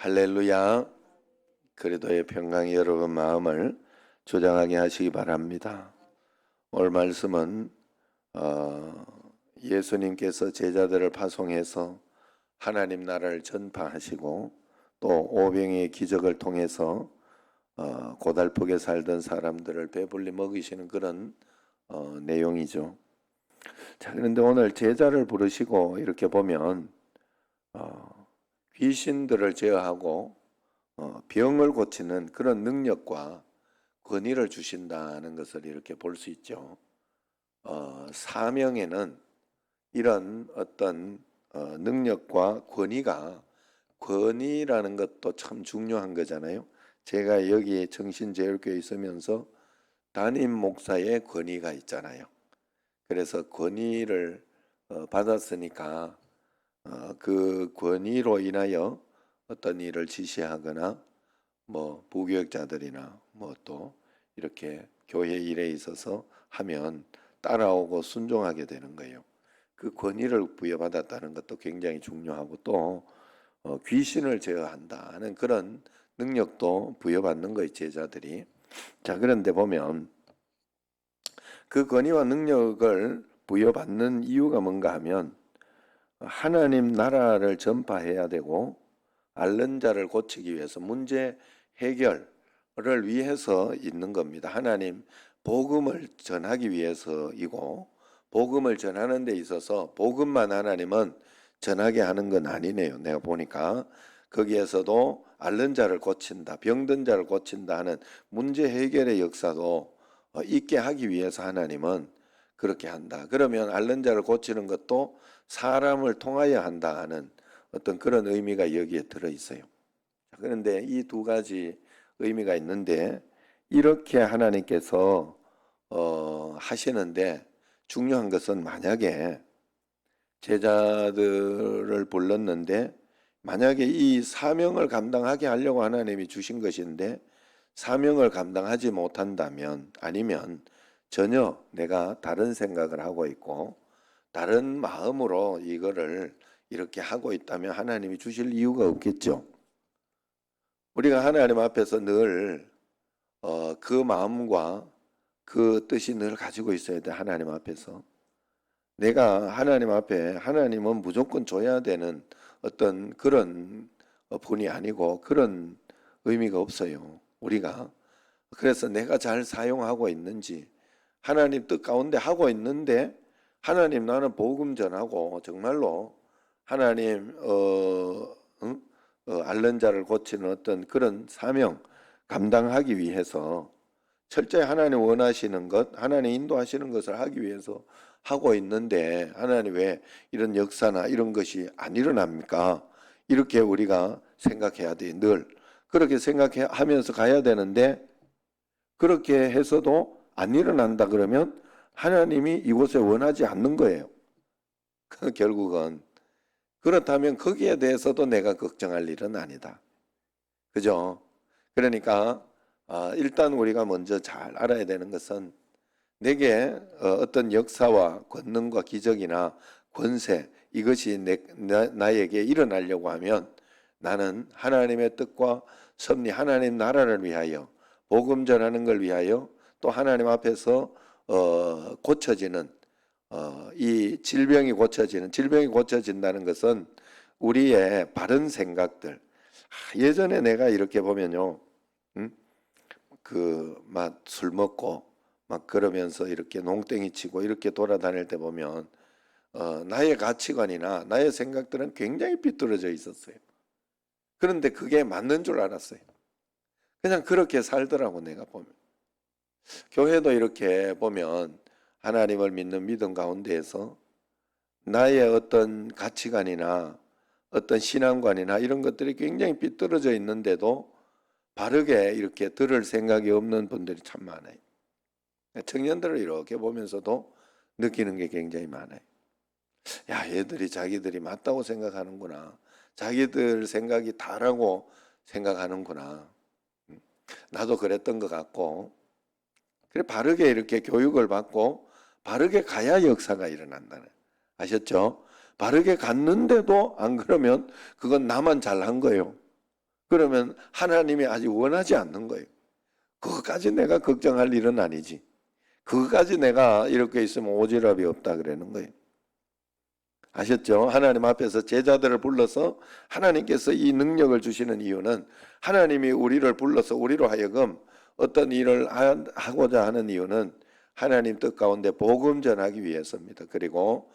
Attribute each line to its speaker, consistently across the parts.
Speaker 1: 할렐루야. 그리도의 평강이 여러분 마음을 조장하게 하시기 바랍니다. 오늘 말씀은 예수님께서 제자들을 파송해서 하나님 나라를 전파하시고 또 오병이의 기적을 통해서 고달프게 살던 사람들을 배불리 먹이시는 그런 내용이죠. 자, 그런데 오늘 제자를 부르시고 이렇게 보면 귀신들을 제어하고 병을 고치는 그런 능력과 권위를 주신다는 것을 이렇게 볼 수 있죠. 사명에는 이런 어떤 능력과 권위라는 것도 참 중요한 거잖아요. 제가 여기 정신제일교회에 있으면서 담임 목사의 권위가 있잖아요. 그래서 권위를 받았으니까 그 권위로 인하여 어떤 일을 지시하거나 부교역자들이나 또 이렇게 교회 일에 있어서 하면 따라오고 순종하게 되는 거예요. 그 권위를 부여받았다는 것도 굉장히 중요하고 또 귀신을 제어한다는 그런 능력도 부여받는 거예요, 제자들이. 자, 그런데 보면 그 권위와 능력을 부여받는 이유가 뭔가 하면 하나님 나라를 전파해야 되고 앓는 자를 고치기 위해서 문제 해결을 위해서 있는 겁니다. 하나님 복음을 전하기 위해서이고 복음을 전하는 데 있어서 복음만 하나님은 전하게 하는 건 아니네요. 내가 보니까 거기에서도 앓는 자를 고친다, 병든 자를 고친다 하는 문제 해결의 역사도 있게 하기 위해서 하나님은 그렇게 한다. 그러면 앓는 자를 고치는 것도 사람을 통하여 한다 하는 어떤 그런 의미가 여기에 들어 있어요. 그런데 이 두 가지 의미가 있는데 이렇게 하나님께서 하시는데 중요한 것은 만약에 제자들을 불렀는데 만약에 이 사명을 감당하게 하려고 하나님이 주신 것인데 사명을 감당하지 못한다면 아니면 전혀 내가 다른 생각을 하고 있고 다른 마음으로 이거를 이렇게 하고 있다면 하나님이 주실 이유가 없겠죠. 우리가 하나님 앞에서 늘 그 마음과 그 뜻이 늘 가지고 있어야 돼. 하나님 앞에서 내가 하나님 앞에 하나님은 무조건 줘야 되는 어떤 그런 분이 아니고 그런 의미가 없어요. 우리가 그래서 내가 잘 사용하고 있는지 하나님 뜻 가운데 하고 있는데 하나님 나는 복음 전하고 정말로 하나님 앓는 자를 고치는 어떤 그런 사명 감당하기 위해서 철저히 하나님 원하시는 것, 하나님 인도하시는 것을 하기 위해서 하고 있는데 하나님 왜 이런 역사나 이런 것이 안 일어납니까? 이렇게 우리가 생각해야 돼. 늘 그렇게 생각하면서 가야 되는데 그렇게 해서도 안 일어난다 그러면 하나님이 이곳에 원하지 않는 거예요. 결국은 그렇다면 거기에 대해서도 내가 걱정할 일은 아니다. 그죠? 그러니까 일단 우리가 먼저 잘 알아야 되는 것은 내게 어떤 역사와 권능과 기적이나 권세 이것이 나에게 일어나려고 하면 나는 하나님의 뜻과 섭리 하나님 나라를 위하여 복음 전하는 걸 위하여 또 하나님 앞에서 고쳐지는 이 질병이 고쳐진다는 것은 우리의 바른 생각들. 예전에 내가 이렇게 보면요, 막 술 먹고 막 그러면서 이렇게 농땡이 치고 이렇게 돌아다닐 때 보면 나의 가치관이나 나의 생각들은 굉장히 삐뚤어져 있었어요. 그런데 그게 맞는 줄 알았어요. 그냥 그렇게 살더라고 내가 보면. 교회도 이렇게 보면 하나님을 믿는 믿음 가운데에서 나의 어떤 가치관이나 어떤 신앙관이나 이런 것들이 굉장히 삐뚤어져 있는데도 바르게 이렇게 들을 생각이 없는 분들이 참 많아요. 청년들을 이렇게 보면서도 느끼는 게 굉장히 많아요. 야, 얘들이 자기들이 맞다고 생각하는구나. 자기들 생각이 다라고 생각하는구나. 나도 그랬던 것 같고. 그래 바르게 이렇게 교육을 받고 바르게 가야 역사가 일어난다는. 아셨죠? 바르게 갔는데도 안 그러면 그건 나만 잘한 거예요. 그러면 하나님이 아직 원하지 않는 거예요. 그것까지 내가 걱정할 일은 아니지. 그것까지 내가 이렇게 있으면 오지랖이 없다 그러는 거예요. 아셨죠? 하나님 앞에서 제자들을 불러서 하나님께서 이 능력을 주시는 이유는 하나님이 우리를 불러서 우리로 하여금 어떤 일을 하고자 하는 이유는 하나님 뜻 가운데 복음 전하기 위해서입니다. 그리고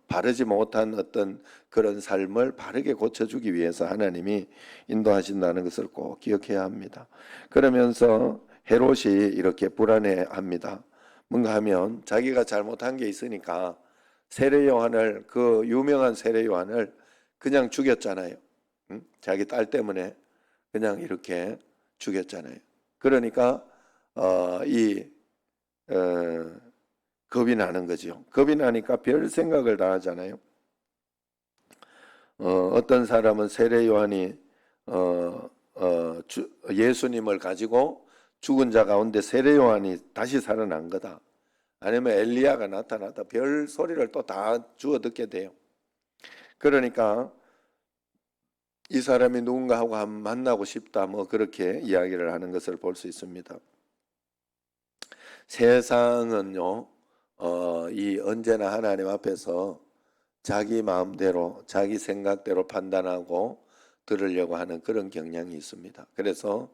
Speaker 1: 바르지 못한 어떤 그런 삶을 바르게 고쳐주기 위해서 하나님이 인도하신다는 것을 꼭 기억해야 합니다. 그러면서 헤롯이 이렇게 불안해합니다. 뭔가 하면 자기가 잘못한 게 있으니까 세례 요한을, 그 유명한 세례 요한을 그냥 죽였잖아요. 응? 자기 딸 때문에 그냥 이렇게 죽였잖아요. 그러니까 겁이 나는 거죠. 겁이 나니까 별 생각을 다 하잖아요. 어떤 사람은 세례 요한이 예수님을 가지고 죽은 자 가운데 세례 요한이 다시 살아난 거다. 아니면 엘리야가 나타났다. 별 소리를 또 다 주워 듣게 돼요. 그러니까 이 사람이 누군가하고 한번 만나고 싶다, 뭐 그렇게 이야기를 하는 것을 볼 수 있습니다. 세상은요, 이 언제나 하나님 앞에서 자기 마음대로, 자기 생각대로 판단하고 들으려고 하는 그런 경향이 있습니다. 그래서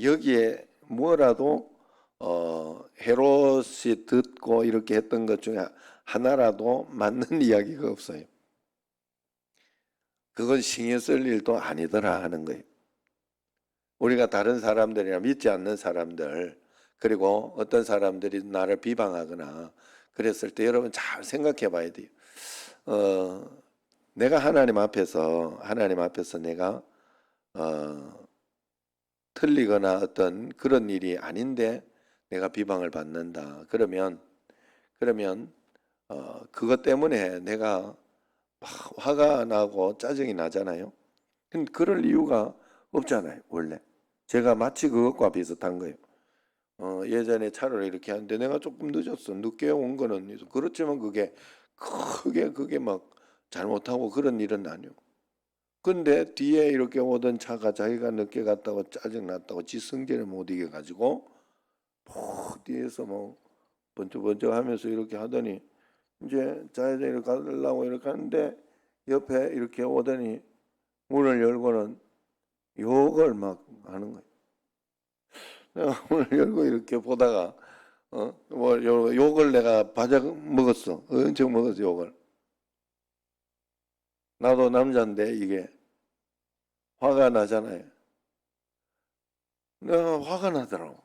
Speaker 1: 여기에 뭐라도 헤롯이 듣고 이렇게 했던 것 중에 하나라도 맞는 이야기가 없어요. 그건 신경 쓸 일도 아니더라 하는 거예요. 우리가 다른 사람들이나 믿지 않는 사람들, 그리고 어떤 사람들이 나를 비방하거나 그랬을 때 여러분 잘 생각해 봐야 돼요. 내가 하나님 앞에서 내가 틀리거나 어떤 그런 일이 아닌데 내가 비방을 받는다. 그러면 그것 때문에 내가 막 화가 나고 짜증이 나잖아요. 근데 그럴 이유가 없잖아요, 원래. 제가 마치 그것과 비슷한 거예요. 예전에 차를 이렇게 하는데 내가 조금 늦었어. 늦게 온 거는 그렇지만 그게 크게 그게 막 잘못하고 그런 일은 아니요. 근데 뒤에 이렇게 오던 차가 자기가 늦게 갔다고 짜증났다고 지 성질을 못 이겨가지고 뒤에서 뭐 번쩍번쩍 하면서 이렇게 하더니 이제 좌회전을 가려고 이렇게 하는데 옆에 이렇게 오더니 문을 열고는 욕을 막 하는 거예요. 내가 문을 열고 이렇게 보다가 뭐 욕을 내가 바짝 먹었어. 엄청 먹었어, 욕을. 나도 남자인데 이게 화가 나잖아요. 내가 화가 나더라고.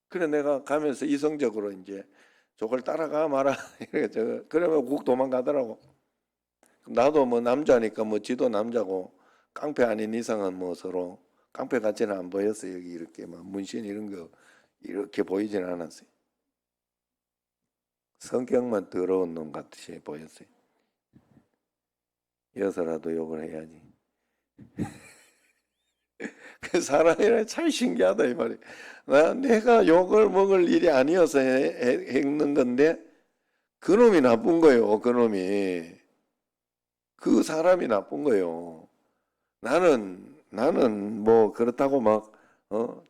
Speaker 1: 그래 내가 가면서 이성적으로 이제 저걸 따라가 마라. 그러면 국 도망가더라고. 나도 뭐 남자니까 뭐 지도 남자고 깡패 아닌 이상은 뭐 서로 깡패 같지는 안 보였어요. 여기 이렇게 막 문신 이런 거 이렇게 보이지는 않았어요. 성격만 더러운 놈 같이 보였어요. 여서라도 욕을 해야지. 그 사람이라 참 신기하다 이 말이야. 내가 욕을 먹을 일이 아니어서 했는 건데 그놈이 나쁜 거예요. 그놈이. 그 사람이 나쁜 거예요. 나는 뭐 그렇다고 막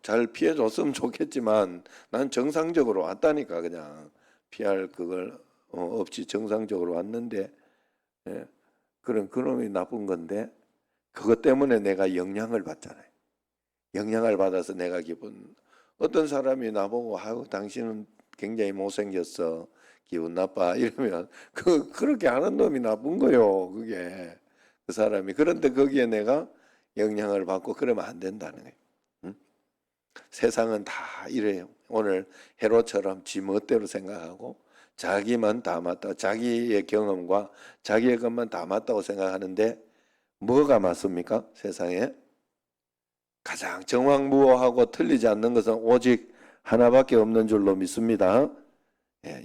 Speaker 1: 잘 피해줬으면 좋겠지만 난 정상적으로 왔다니까. 그냥 피할 그걸 없이 정상적으로 왔는데 그런 그놈이 나쁜 건데 그것 때문에 내가 영향을 받잖아요. 영향을 받아서 내가 기분. 어떤 사람이 나보고 아유 당신은 굉장히 못생겼어, 기분 나빠 이러면 그렇게 하는 놈이 나쁜 거요. 그게 그 사람이. 그런데 거기에 내가 영향을 받고 그러면 안 된다는 거예요. 응? 세상은 다 이래요. 오늘 헤롯처럼 지 멋대로 생각하고 자기만 다 맞다, 자기의 경험과 자기의 것만 다 맞다고 생각하는데 뭐가 맞습니까? 세상에 가장 정확무오하고 틀리지 않는 것은 오직 하나밖에 없는 줄로 믿습니다.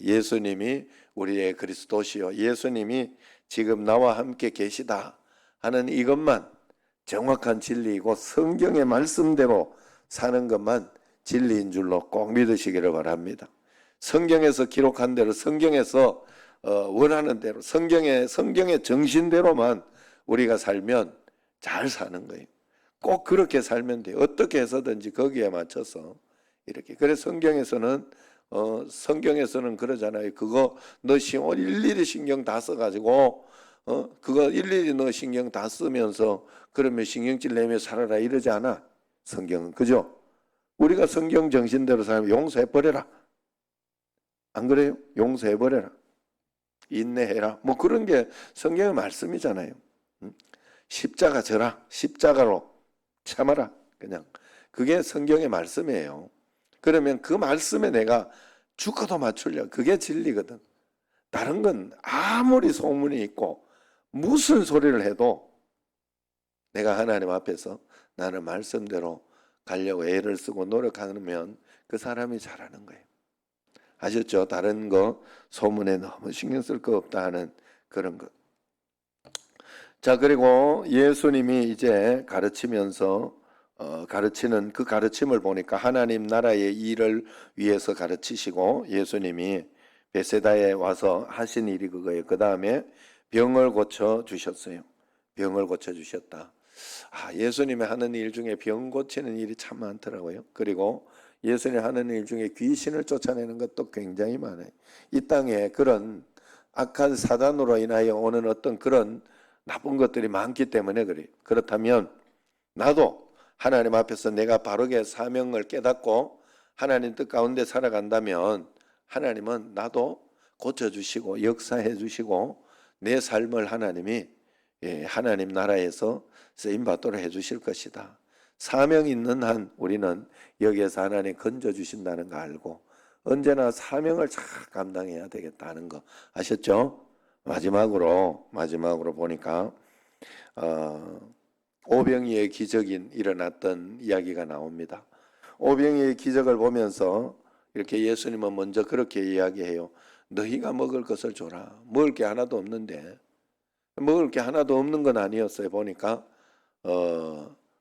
Speaker 1: 예수님이 우리의 그리스도시요, 예수님이 지금 나와 함께 계시다 하는 이것만 정확한 진리이고 성경의 말씀대로 사는 것만 진리인 줄로 꼭 믿으시기를 바랍니다. 성경에서 기록한 대로, 성경에서 원하는 대로, 성경의 정신대로만 우리가 살면 잘 사는 거예요. 꼭 그렇게 살면 돼요. 어떻게 해서든지 거기에 맞춰서 이렇게. 그래서 성경에서는 그러잖아요. 그거 너 일일이 신경 다 써가지고 그거 일일이 너 신경 다 쓰면서 그러면 신경질 내며 살아라 이러지 않아. 성경은 그죠? 우리가 성경 정신대로 살면 용서해 버려라. 안 그래요? 용서해 버려라. 인내해라. 뭐 그런 게 성경의 말씀이잖아요. 십자가 져라. 십자가로 참아라. 그냥 그게 성경의 말씀이에요. 그러면 그 말씀에 내가 죽어도 맞추려. 그게 진리거든. 다른 건 아무리 소문이 있고 무슨 소리를 해도 내가 하나님 앞에서 나는 말씀대로 가려고 애를 쓰고 노력하면 그 사람이 잘하는 거예요. 아셨죠? 다른 거 소문에 너무 신경 쓸 거 없다 하는 그런 것. 자, 그리고 예수님이 이제 가르치면서 가르치는 그 가르침을 보니까 하나님 나라의 일을 위해서 가르치시고 예수님이 베세다에 와서 하신 일이 그거예요. 그 다음에 병을 고쳐 주셨어요. 병을 고쳐 주셨다. 예수님이 하는 일 중에 병 고치는 일이 참 많더라고요. 그리고 예수님이 하는 일 중에 귀신을 쫓아내는 것도 굉장히 많아요. 이 땅에 그런 악한 사단으로 인하여 오는 어떤 그런 나쁜 것들이 많기 때문에 그래요. 그렇다면 나도 하나님 앞에서 내가 바르게 사명을 깨닫고 하나님 뜻 가운데 살아간다면 하나님은 나도 고쳐주시고 역사해 주시고 내 삶을 하나님이 하나님 나라에서 쓰임받도록 해 주실 것이다. 사명이 있는 한 우리는 여기에서 하나님 건져주신다는 거 알고 언제나 사명을 잘 감당해야 되겠다는 거 아셨죠? 마지막으로 보니까 오병이의 기적이 일어났던 이야기가 나옵니다. 오병이의 기적을 보면서 이렇게 예수님은 먼저 그렇게 이야기해요. 너희가 먹을 것을 줘라. 먹을 게 하나도 없는데 먹을 게 하나도 없는 건 아니었어요. 보니까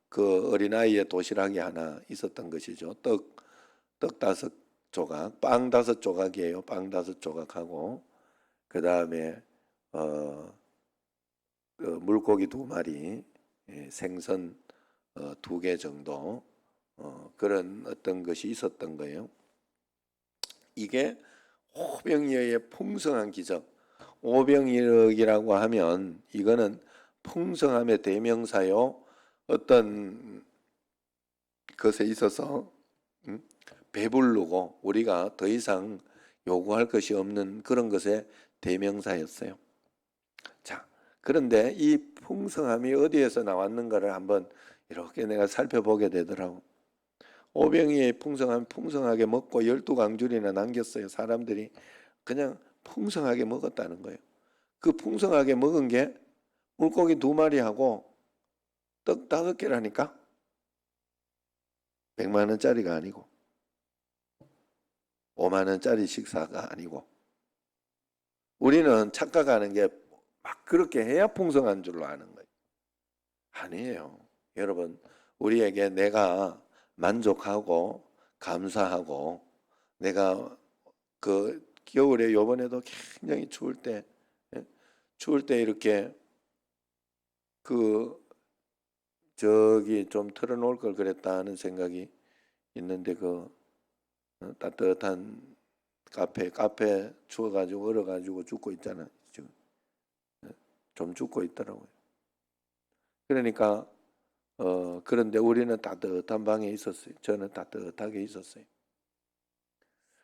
Speaker 1: 그 어린아이의 도시락이 하나 있었던 것이죠. 떡 5조각, 빵 5조각이에요. 빵 5조각하고 그 다음에 그 물고기 2마리, 생선 2개 정도 그런 어떤 것이 있었던 거예요. 이게 오병이어의 풍성한 기적. 오병이어라고 하면 이거는 풍성함의 대명사요. 어떤 것에 있어서 배부르고 우리가 더 이상 요구할 것이 없는 그런 것의 대명사였어요. 자, 그런데 이 풍성함이 어디에서 나왔는가를 한번 이렇게 내가 살펴보게 되더라고. 오병이의 풍성함 풍성하게 먹고 12강줄이나 남겼어요. 사람들이 그냥 풍성하게 먹었다는 거예요. 그 풍성하게 먹은 게 물고기 2마리하고 떡 5개라니까 100만 원짜리가 아니고 5만 원짜리 식사가 아니고 우리는 착각하는 게 막 그렇게 해야 풍성한 줄로 아는 거예요. 아니에요. 여러분 우리에게 내가 만족하고 감사하고 내가 그 겨울에 요번에도 굉장히 추울 때 이렇게 그 저기 좀 틀어놓을 걸 그랬다 하는 생각이 있는데 그 따뜻한 카페 추워가지고 얼어가지고 죽고 있잖아. 지금 좀 죽고 있더라고요. 그러니까 그런데 우리는 따뜻한 방에 있었어요. 저는 따뜻하게 있었어요.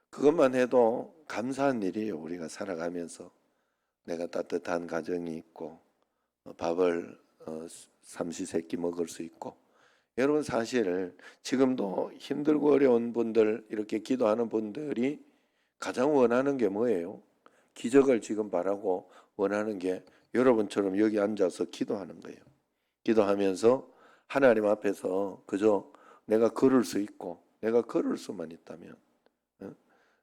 Speaker 1: 그것만 해도 감사한 일이에요. 우리가 살아가면서 내가 따뜻한 가정이 있고 밥을 삼시세끼 먹을 수 있고 여러분 사실 지금도 힘들고 어려운 분들 이렇게 기도하는 분들이 가장 원하는 게 뭐예요? 기적을 지금 바라고 원하는 게 여러분처럼 여기 앉아서 기도하는 거예요. 기도하면서 하나님 앞에서 그저 내가 걸을 수 있고 내가 걸을 수만 있다면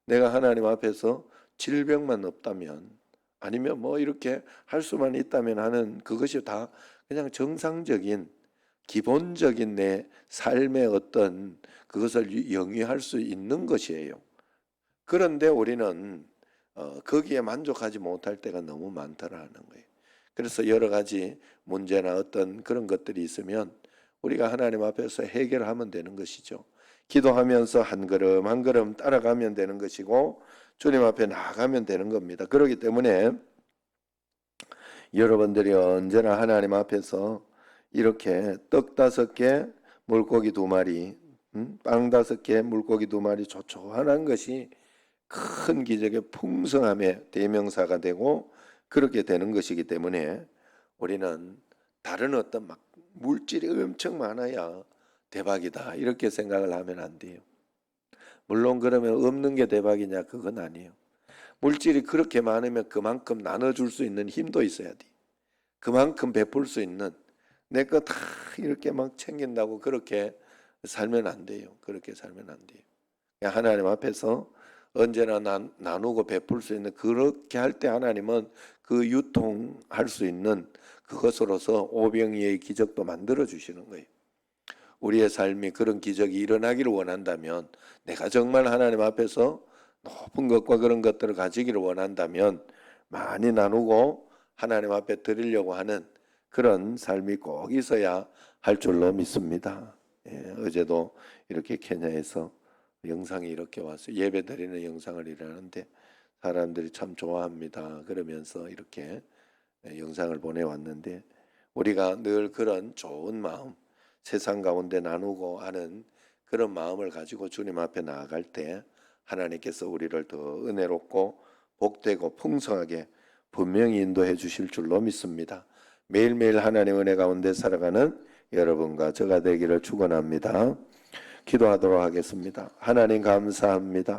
Speaker 1: 내가 하나님 앞에서 질병만 없다면 아니면 뭐 이렇게 할 수만 있다면 하는 그것이 다 그냥 정상적인 기본적인 내 삶의 어떤 그것을 영위할 수 있는 것이에요. 그런데 우리는 거기에 만족하지 못할 때가 너무 많다라는 거예요. 그래서 여러 가지 문제나 어떤 그런 것들이 있으면 우리가 하나님 앞에서 해결하면 되는 것이죠. 기도하면서 한 걸음 한 걸음 따라가면 되는 것이고 주님 앞에 나아가면 되는 겁니다. 그렇기 때문에 여러분들이 언제나 하나님 앞에서 이렇게 떡 5개, 물고기 2마리, 빵 5개, 물고기 2마리 조촐한 것이 큰 기적의 풍성함의 대명사가 되고 그렇게 되는 것이기 때문에 우리는 다른 어떤 막 물질이 엄청 많아야 대박이다 이렇게 생각을 하면 안 돼요. 물론 그러면 없는 게 대박이냐 그건 아니에요. 물질이 그렇게 많으면 그만큼 나눠줄 수 있는 힘도 있어야 돼. 그만큼 베풀 수 있는 내 거 다 이렇게 막 챙긴다고 그렇게 살면 안 돼요. 그렇게 살면 안 돼요. 하나님 앞에서 언제나 나누고 베풀 수 있는 그렇게 할 때 하나님은 그 유통할 수 있는 그것으로서 오병이의 기적도 만들어 주시는 거예요. 우리의 삶이 그런 기적이 일어나기를 원한다면 내가 정말 하나님 앞에서 높은 것과 그런 것들을 가지기를 원한다면 많이 나누고 하나님 앞에 드리려고 하는 그런 삶이 꼭 있어야 할 줄로 믿습니다. 어제도 이렇게 케냐에서 영상이 이렇게 왔어요. 예배 드리는 영상을 일하는데 사람들이 참 좋아합니다. 그러면서 이렇게 영상을 보내왔는데 우리가 늘 그런 좋은 마음 세상 가운데 나누고 하는 그런 마음을 가지고 주님 앞에 나아갈 때 하나님께서 우리를 더 은혜롭고 복되고 풍성하게 분명히 인도해 주실 줄로 믿습니다. 매일매일 하나님 은혜 가운데 살아가는 여러분과 저가 되기를 축원합니다. 기도하도록 하겠습니다. 하나님 감사합니다.